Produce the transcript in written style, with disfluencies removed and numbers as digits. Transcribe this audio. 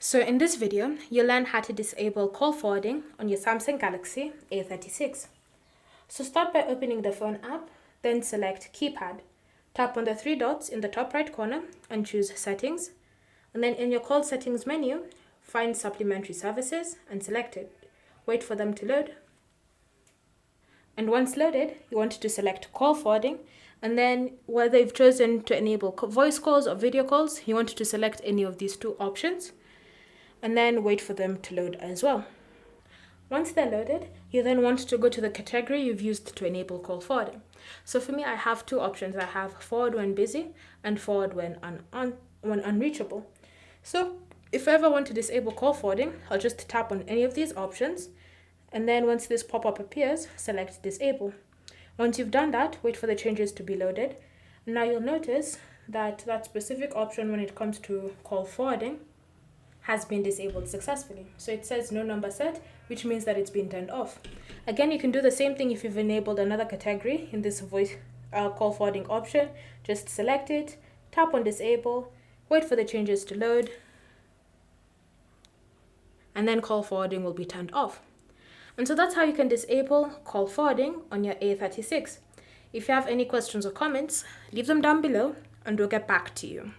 So in this video, you'll learn how to disable call forwarding on your Samsung Galaxy A36. So start by opening the phone app, then select Keypad. Tap on the three dots in the top right corner and choose Settings. And then in your call settings menu, find Supplementary Services and select it. Wait for them to load. And once loaded, you want to select call forwarding. And then whether you've chosen to enable voice calls or video calls, you want to select any of these two options. And then wait for them to load as well. Once they're loaded, you then want to go to the category you've used to enable call forwarding. So for me, I have two options. I have forward when busy and forward when unreachable. So if I ever want to disable call forwarding, I'll just tap on any of these options. And then once this pop-up appears, select disable. Once you've done that, wait for the changes to be loaded. Now you'll notice that that specific option when it comes to call forwarding has been disabled successfully. So it says no number set, which means that it's been turned off. Again, you can do the same thing if you've enabled another category in this voice call forwarding option. Just select it, tap on disable, wait for the changes to load, and then call forwarding will be turned off. And so that's how you can disable call forwarding on your A36. If you have any questions or comments, leave them down below and we'll get back to you.